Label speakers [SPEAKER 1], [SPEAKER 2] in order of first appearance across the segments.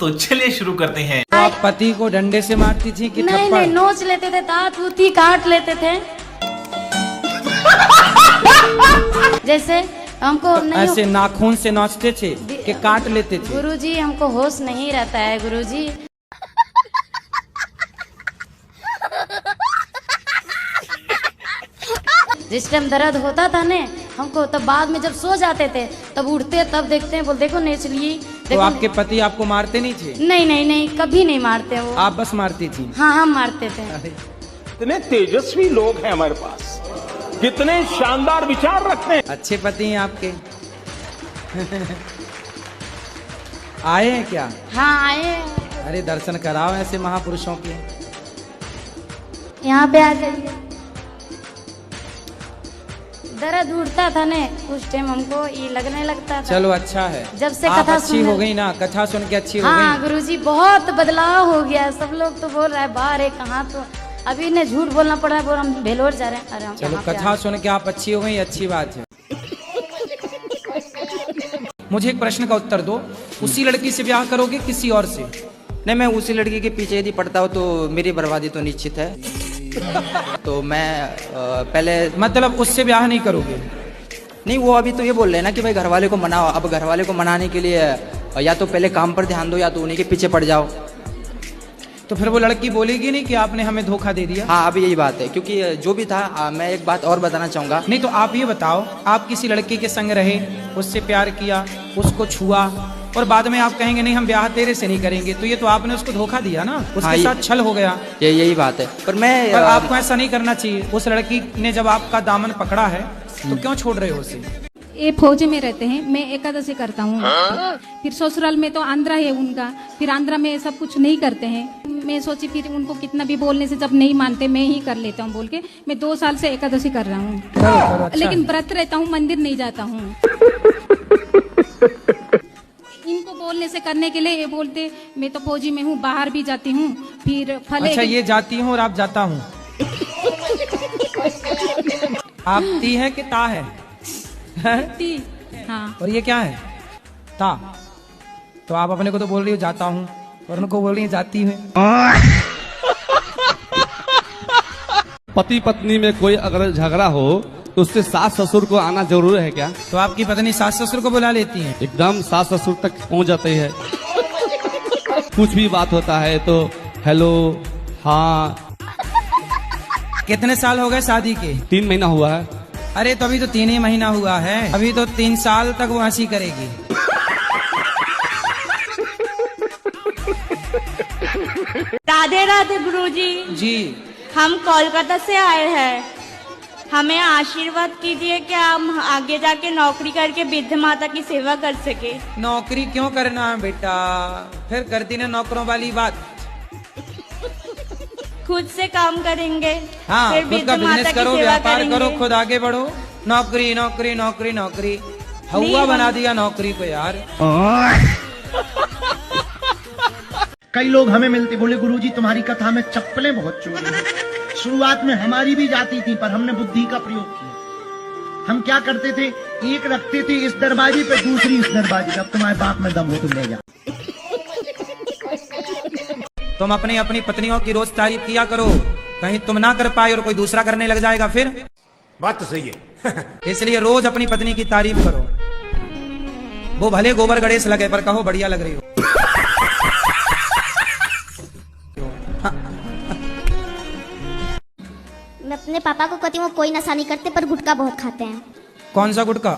[SPEAKER 1] तो चलिए शुरू करते हैं।
[SPEAKER 2] तो आप पति को डंडे से मारती थी कि
[SPEAKER 3] नहीं
[SPEAKER 2] थप्पड़?
[SPEAKER 3] नहीं, नोच लेते थे, दांत उती काट लेते थे। जैसे हमको
[SPEAKER 2] तो
[SPEAKER 3] नहीं
[SPEAKER 2] ऐसे नाखून से नोचते थे कि काट लेते थे?
[SPEAKER 3] गुरुजी, हमको होश नहीं रहता है गुरुजी। जिस टाइम दर्द होता था ने हमको, तब बाद में जब सो जाते थे तब उठते, तब देखते हैं, बोल देखो नेच लिए।
[SPEAKER 2] तो आपके पति आपको मारते नहीं थे?
[SPEAKER 3] नहीं नहीं नहीं, कभी नहीं मारते वो।
[SPEAKER 2] आप बस मारती थी?
[SPEAKER 3] हाँ हम मारते थे।
[SPEAKER 4] कितने तेजस्वी लोग हैं हमारे पास, कितने शानदार विचार रखते हैं।
[SPEAKER 2] अच्छे पति हैं आपके। आए हैं क्या?
[SPEAKER 3] हाँ आए।
[SPEAKER 2] अरे दर्शन कराओ ऐसे महापुरुषों के।
[SPEAKER 3] यहाँ पे आ जाइए। दर्द उठता था ने उस टाइम हमको ये लगने लगता था।
[SPEAKER 2] चलो अच्छा है,
[SPEAKER 3] जब से
[SPEAKER 2] आप
[SPEAKER 3] कथा
[SPEAKER 2] अच्छी हो गई ना, कथा सुन के अच्छी हो
[SPEAKER 3] हाँ
[SPEAKER 2] गई।
[SPEAKER 3] गुरुजी, बहुत बदलाव हो गया। सब लोग तो बोल रहा है बाहर है कहाँ, तो अभी ने झूठ बोलना पड़ रहा है, बोल हम भेलोर जा रहे हैं। अरे हम
[SPEAKER 2] चलो
[SPEAKER 3] यहाँ पे
[SPEAKER 2] कथा
[SPEAKER 3] आ-
[SPEAKER 2] सुन के आप अच्छी हो गई, अच्छी बात है। मुझे एक प्रश्न का उत्तर दो, उसी लड़की से ब्याह करोगे किसी और से?
[SPEAKER 5] नहीं, मैं उसी लड़की के पीछे यदि पड़ता हूँ तो मेरी बर्बादी तो निश्चित है। तो मैं पहले
[SPEAKER 2] मतलब उससे ब्याह नहीं करोगे?
[SPEAKER 5] नहीं, वो अभी तो ये बोल रहे हैं ना कि भाई घर वाले को मनाओ। अब घर वाले को मनाने के लिए या तो पहले काम पर ध्यान दो या तो उन्हीं के पीछे पड़ जाओ।
[SPEAKER 2] तो फिर वो लड़की बोलेगी नहीं कि आपने हमें धोखा दे दिया?
[SPEAKER 5] हाँ, अभी यही बात है, क्योंकि जो भी था मैं एक बात और बताना चाहूँगा।
[SPEAKER 2] नहीं तो आप ये बताओ, आप किसी लड़के के संग रहे, उससे प्यार किया, उसको छुआ, और बाद में आप कहेंगे नहीं हम ब्याह तेरे से नहीं करेंगे, तो ये तो आपने उसको धोखा दिया ना, उसके
[SPEAKER 5] हाँ,
[SPEAKER 2] साथ छल हो गया।
[SPEAKER 5] यही बात है। पर मैं
[SPEAKER 2] पर आपको ऐसा नहीं करना चाहिए। उस लड़की ने जब आपका दामन पकड़ा है तो क्यों छोड़ रहे हो उसे?
[SPEAKER 6] ये फौज में रहते हैं, मैं एकादशी करता हूँ। फिर ससुराल में तो आंध्रा है उनका, फिर आंध्रा में सब कुछ नहीं करते हैं। मैं सोची फिर उनको कितना भी बोलने से जब नहीं मानते, मैं ही कर लेता हूँ बोल के मैं 2 साल से एकादशी कर रहा हूँ।
[SPEAKER 2] अच्छा
[SPEAKER 6] लेकिन व्रत रहता हूँ, मंदिर नहीं जाता हूँ। इनको बोलने से करने के लिए ये बोलते मैं तो फौजी में हूँ, बाहर भी जाती हूँ। फिर फले
[SPEAKER 2] अच्छा, ये जाती हूँ और आप जाता हूँ। आप ती है कि ता है?
[SPEAKER 6] हाँ,
[SPEAKER 2] और ये क्या है? ता। तो आप अपने को तो बोल रही हो जाता हूँ और उनको बोल रही है जाती है।
[SPEAKER 7] पति पत्नी में कोई अगर झगड़ा हो तो उससे सास ससुर को आना जरूर है क्या?
[SPEAKER 2] तो आपकी पत्नी सास ससुर को बुला लेती है?
[SPEAKER 7] एकदम सास ससुर तक पहुंच जाती है। कुछ भी बात होता है तो हेलो, हाँ।
[SPEAKER 2] कितने साल हो गए शादी के?
[SPEAKER 7] 3 महीना हुआ है।
[SPEAKER 2] अरे तो अभी तो 3 ही महीना हुआ है, अभी तो 3 साल तक वो हंसी करेगी।
[SPEAKER 8] राधे राधे गुरुजी,
[SPEAKER 2] जी।
[SPEAKER 8] हम कोलकाता से आए हैं। हमें आशीर्वाद कीजिए कि हम आगे जाके नौकरी करके वृद्ध माता की सेवा कर सके।
[SPEAKER 2] नौकरी क्यों करना है बेटा, फिर करती ना नौकरों वाली बात।
[SPEAKER 8] खुद से काम करेंगे,
[SPEAKER 2] हाँ,
[SPEAKER 8] फिर
[SPEAKER 2] खुद
[SPEAKER 8] वृद्ध
[SPEAKER 2] का
[SPEAKER 8] माता
[SPEAKER 2] बिजनेस
[SPEAKER 8] की
[SPEAKER 2] करो,
[SPEAKER 8] सेवा
[SPEAKER 2] व्यापार
[SPEAKER 8] करेंगे।
[SPEAKER 2] करो, खुद आगे बढ़ो। नौकरी नौकरी नौकरी नौकरी, हवा बना दिया नौकरी को यार।
[SPEAKER 9] कई लोग हमें मिलते, बोले गुरुजी तुम्हारी कथा में चप्पलें बहुत चोरी हैं। शुरुआत में हमारी भी जाती थी, पर हमने बुद्धि का प्रयोग किया। हम क्या करते थे, एक रखते थे इस दरवाजे पे, दूसरी इस दरवाजे पे। अब तुम्हारे बाप में दम हो तुम ले जाओ।
[SPEAKER 2] तुम अपनी अपनी पत्नियों की रोज तारीफ किया करो, कहीं तुम ना कर पाए और कोई दूसरा करने लग जाएगा फिर।
[SPEAKER 4] बात तो सही है।
[SPEAKER 2] इसलिए रोज अपनी पत्नी की तारीफ करो। वो भले गोबर गणेश लगे पर कहो बढ़िया लग रही हो।
[SPEAKER 10] मैं अपने पापा को कहती हूँ कोई नशा नहीं करते, पर गुटखा बहुत खाते हैं।
[SPEAKER 2] कौन सा गुटखा?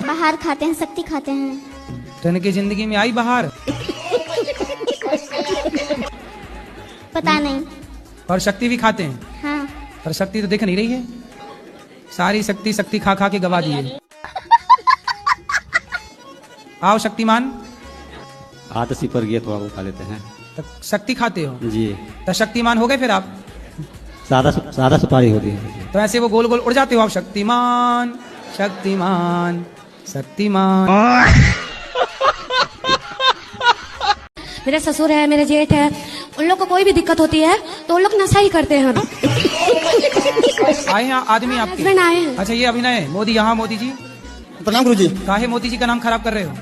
[SPEAKER 10] बाहर खाते हैं, शक्ति खाते हैं।
[SPEAKER 2] तो इनकी जिंदगी में आई बाहर?
[SPEAKER 10] पता नहीं।
[SPEAKER 2] और शक्ति भी खाते हैं?
[SPEAKER 10] हाँ।
[SPEAKER 2] पर शक्ति तो दिख नहीं रही है, सारी शक्ति शक्ति खा खा के गवा दिए। आओ शक्तिमान।
[SPEAKER 7] आदसी पर गए तो खा लेते हैं।
[SPEAKER 2] तो शक्ति खाते हो
[SPEAKER 7] जी।
[SPEAKER 2] तो शक्तिमान हो गए फिर आप?
[SPEAKER 7] सादा सुपारी होती है।
[SPEAKER 2] तो ऐसे वो गोल गोल उड़ जाते हो आप, शक्तिमान शक्तिमान शक्तिमान।
[SPEAKER 3] मेरे ससुर है, मेरे जेठ है, उन लोग को कोई भी दिक्कत होती है तो उन लोग नशा ही करते हैं।
[SPEAKER 2] आए हैं आदमी आपके?
[SPEAKER 3] हस्बैंड आए हैं।
[SPEAKER 2] अच्छा, ये अभिनय है। मोदी यहाँ, मोदी जी
[SPEAKER 5] प्रणाम गुरुजी।
[SPEAKER 2] काहे मोदी जी का नाम खराब कर रहे हो?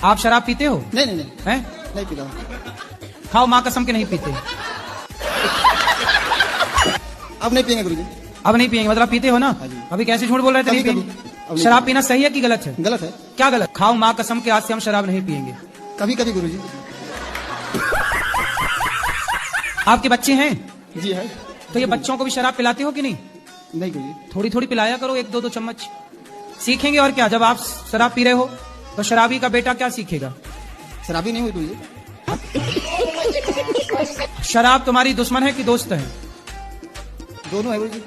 [SPEAKER 2] आप शराब पीते हो?
[SPEAKER 1] नहीं नहीं नहीं
[SPEAKER 2] हैं?
[SPEAKER 1] नहीं पीता हूँ।
[SPEAKER 2] खाओ माँ कसम के नहीं पीते।
[SPEAKER 1] अब नहीं पियेंगे गुरुजी।
[SPEAKER 2] अब नहीं पियेंगे मतलब पीते हो ना?
[SPEAKER 1] हाँ जी।
[SPEAKER 2] अभी कैसे झूठ बोल रहे थे? नहीं
[SPEAKER 1] कभी-
[SPEAKER 2] पियेंगे।
[SPEAKER 1] अब नहीं
[SPEAKER 2] शराब पीना सही है कि गलत है?
[SPEAKER 1] गलत है।
[SPEAKER 2] क्या गलत? खाओ माँ कसम के आज से हम शराब नहीं पियेंगे।
[SPEAKER 1] कभी कभी गुरुजी।
[SPEAKER 2] आपके बच्चे हैं?
[SPEAKER 1] जी है।
[SPEAKER 2] तो ये बच्चों को भी शराब पिलाते हो कि नहीं?
[SPEAKER 1] नहीं गुरुजी।
[SPEAKER 2] थोड़ी थोड़ी पिलाया करो, 1-2 चम्मच सीखेंगे। और क्या, जब आप शराब पी रहे हो तो शराबी का बेटा क्या सीखेगा?
[SPEAKER 1] शराबी नहीं हुई गुरुजी।
[SPEAKER 2] शराब तुम्हारी दुश्मन है कि दोस्त है?
[SPEAKER 1] दोनों है गुरुजी।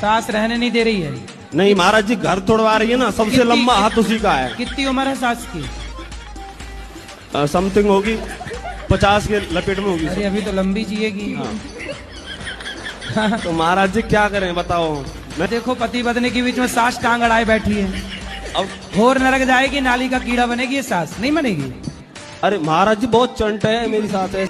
[SPEAKER 2] सास रहने नहीं दे रही है।
[SPEAKER 4] नहीं महाराज जी, घर तोड़वा रही है ना, सबसे
[SPEAKER 2] कितनी-
[SPEAKER 4] लंबा हाथ उसी का है।
[SPEAKER 2] कितनी उम्र है सास की?
[SPEAKER 4] समथिंग होगी 50 के लपेट में होगी।
[SPEAKER 2] अरे अभी तो लंबी जिएगी।
[SPEAKER 4] तो महाराज जी क्या करें बताओ। मैं
[SPEAKER 2] देखो पति पत्नी के बीच में सास टांग अड़ाए बैठी है।
[SPEAKER 4] अब
[SPEAKER 2] घोर नरक जाएगी, नाली का कीड़ा बनेगी ये सास, नहीं बनेगी।
[SPEAKER 4] अरे महाराज जी बहुत चंट है मेरी साथ है।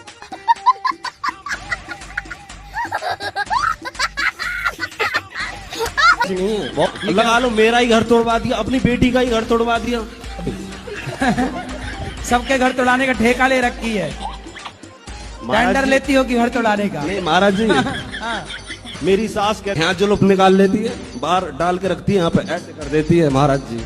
[SPEAKER 4] नहीं है, बहुत लगा लो मेरा ही घर तोड़वा दिया, अपनी बेटी का ही घर तोड़वा दिया।
[SPEAKER 2] सबके घर तोड़ाने का ठेका ले रखी है। टेंडर
[SPEAKER 4] जी-
[SPEAKER 2] लेती हो कि घर तोड़ाने का?
[SPEAKER 4] नहीं महाराज जी,
[SPEAKER 2] हाँ।
[SPEAKER 4] मेरी सास क्या यहाँ जुलूफ निकाल लेती है, बाहर डाल के रखती है, यहाँ पे ऐसे कर देती है महाराज जी।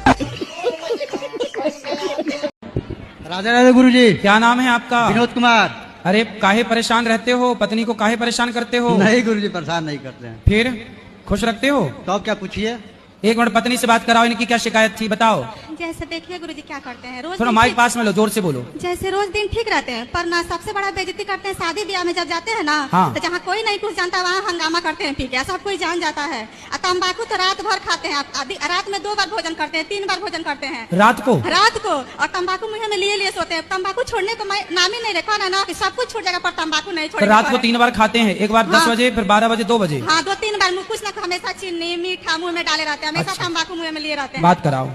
[SPEAKER 1] राधे राधे गुरुजी।
[SPEAKER 2] क्या नाम है आपका?
[SPEAKER 1] विनोद कुमार।
[SPEAKER 2] अरे काहे परेशान रहते हो? पत्नी को काहे परेशान करते हो?
[SPEAKER 1] नहीं गुरुजी, परेशान नहीं करते हैं।
[SPEAKER 2] फिर खुश रखते हो?
[SPEAKER 1] तो आप क्या पूछिए।
[SPEAKER 2] एक मिनट पत्नी से बात कराओ, इनकी क्या शिकायत थी बताओ।
[SPEAKER 8] जैसे देखिए गुरुजी क्या करते हैं रोज
[SPEAKER 2] थोड़ा
[SPEAKER 8] दिन
[SPEAKER 2] माइक
[SPEAKER 8] ठीक-
[SPEAKER 2] पास में लो, जोर से बोलो।
[SPEAKER 8] जैसे रोज दिन ठीक रहते हैं पर ना सबसे बड़ा बेइज्जती करते हैं शादी ब्याह में जब जाते हैं ना।
[SPEAKER 2] हाँ।
[SPEAKER 8] तो जहाँ कोई नहीं कुछ जानता वहाँ हंगामा करते हैं, पी के सब कोई जान जाता है। और तम्बाकू तो रात भर खाते हैं, रात में 2 बार भोजन करते हैं, 3 बार भोजन करते हैं
[SPEAKER 2] रात को?
[SPEAKER 8] रात को। और तम्बाकू मुँह में लिए लिए सोते हैं। तम्बाकू छोड़ने को नाम ही नहीं रखा ना कि सब कुछ छूट जाएगा पर तम्बाकू नहीं
[SPEAKER 2] तो
[SPEAKER 8] छोड़ेगा।
[SPEAKER 2] रात को 3 बार खाते हैं, एक बार 10
[SPEAKER 8] हाँ।
[SPEAKER 2] बजे, फिर 12 बजे, 2 बजे।
[SPEAKER 8] हाँ 2-3 बार मुँह कुछ ना हमेशा चीनी मीठा मुँह में डाले रहते हैं, हमेशा
[SPEAKER 2] अच्छा।
[SPEAKER 8] तम्बाकू मुँह में लिए रहते हैं।
[SPEAKER 2] बात कराओ।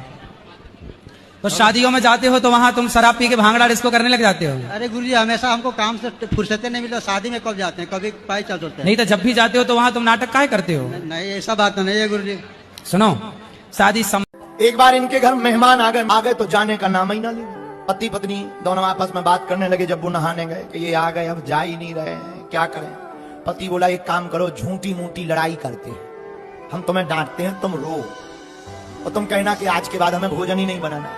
[SPEAKER 2] तो शादियों में जाते हो तो वहाँ तुम शराब पी के भांगड़ा डिस्को करने लग जाते हो?
[SPEAKER 1] अरे गुरुजी हमेशा हमको काम से फुर्सतें नहीं मिलती, शादी में कब जाते हैं, कभी पाई चल होते हैं।
[SPEAKER 2] नहीं तो जब भी जाते हो तो वहाँ तुम नाटक काहे करते हो?
[SPEAKER 1] नहीं ऐसा बात तो नहीं है गुरुजी।
[SPEAKER 2] सुनो, शादी
[SPEAKER 9] एक बार इनके घर मेहमान आ गए तो जाने का नाम ही ना ले। पति पत्नी दोनों आपस में बात करने लगे जब वो नहाने गए कि ये आ गए, अब जा ही नहीं रहे हैं, क्या करें। पति बोला एक काम करो, झूठी मूठी लड़ाई करते हैं, हम तुम्हें डांटते हैं, तुम रो और तुम कहना कि आज के बाद हमें भोजन ही नहीं बनाना।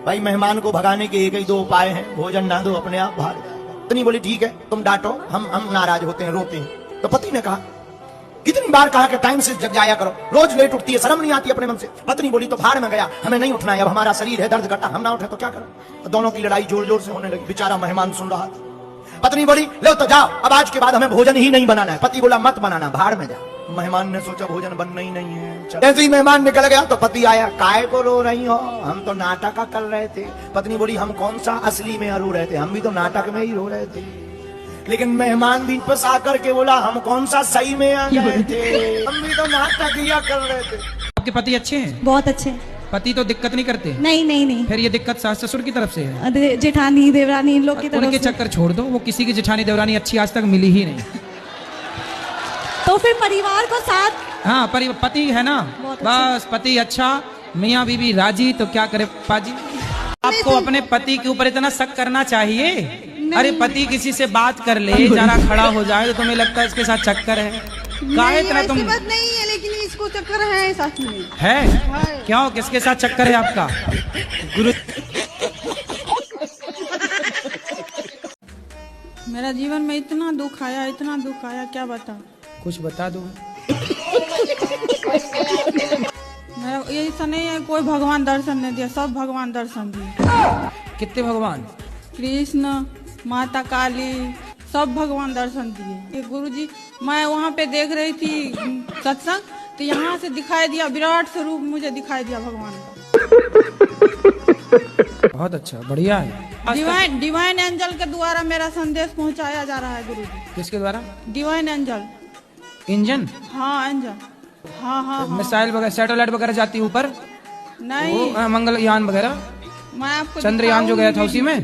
[SPEAKER 9] भाई मेहमान को भगाने के एक ही 2 उपाय हैं, भोजन ना दो अपने आप भाग जाएगा। पत्नी बोली ठीक है तुम डांटो, हम नाराज होते हैं, रोते हैं। तो पति ने कहा कितनी बार कहा कि टाइम से जग जाया करो, रोज लेट उठती है, शर्म नहीं आती अपने मन से। पत्नी बोली तो भाड़ में गया, हमें नहीं उठना है, अब हमारा शरीर है दर्द करता, हम ना उठे तो क्या करें। तो दोनों की लड़ाई जोर जोर से होने लगी, बेचारा मेहमान सुन रहा था। पत्नी बोली लो तो जाओ, अब आज के बाद हमें भोजन ही नहीं बनाना है। पति बोला मत बनाना, भाड़ में जाओ। मेहमान ने सोचा भोजन बनना ही नहीं है। जैसे ही मेहमान निकल गया तो पति आया, काहे को रो रही हो, हम तो नाटक कर रहे थे। पत्नी बोली हम कौन सा असली में रो रहे थे, हम भी तो नाटक में ही रो रहे थे। लेकिन मेहमान भी बस आकर के बोला हम कौन सा सही में आ गए थे, हम भी तो नाटक किया कर रहे थे।
[SPEAKER 2] आपके पति अच्छे हैं?
[SPEAKER 8] बहुत अच्छे।
[SPEAKER 2] पति तो दिक्कत नहीं करते?
[SPEAKER 8] नहीं नहीं नहीं,
[SPEAKER 2] फिर ये दिक्कत सास ससुर की तरफ से है?
[SPEAKER 8] जेठानी देवरानी इन लोग की
[SPEAKER 2] उनके चक्कर छोड़ दो, वो किसी की जेठानी देवरानी अच्छी आज तक मिली ही नहीं।
[SPEAKER 8] तो फिर परिवार को साथ।
[SPEAKER 2] हाँ पति है ना, बस पति अच्छा, मियाँ बीबी राजी, तो क्या करे पाजी। आपको अपने पति के ऊपर इतना शक करना चाहिए? अरे पति किसी से बात कर ले, जरा खड़ा हो जाए तो तुम्हें लगता है इसके साथ चक्कर है। काहे इतना तुम?
[SPEAKER 8] बात नहीं है, लेकिन इसको चक्कर है साथ में।
[SPEAKER 2] है क्यों, किसके साथ चक्कर है आपका? गुरु
[SPEAKER 6] मेरा जीवन में इतना दुख आया, इतना दुख आया, क्या बताऊं।
[SPEAKER 2] कुछ बता दो।
[SPEAKER 6] मेरा ऐसा नहीं है कोई भगवान दर्शन नहीं दिया, सब भगवान दर्शन दिए।
[SPEAKER 2] कितने भगवान?
[SPEAKER 6] कृष्ण, माता काली, सब भगवान दर्शन दिए। गुरुजी मैं वहाँ पे देख रही थी सत्संग, तो यहाँ से दिखाई दिया विराट स्वरूप, मुझे दिखाई दिया भगवान का।
[SPEAKER 2] बहुत अच्छा, बढ़िया है।
[SPEAKER 6] डिवाइन एंजल के द्वारा मेरा संदेश पहुँचाया जा रहा है गुरुजी।
[SPEAKER 2] किसके द्वारा?
[SPEAKER 6] Divine angel.
[SPEAKER 2] इंजन?
[SPEAKER 6] हाँ एंजल। हाँ हाँ, हाँ।
[SPEAKER 2] मिसाइल वगैरह, सैटेलाइट वगैरह जाती है ऊपर?
[SPEAKER 6] नहीं,
[SPEAKER 2] मंगलयान वगैरह,
[SPEAKER 6] मैं आपको
[SPEAKER 2] चंद्रयान जो गया था उसी में।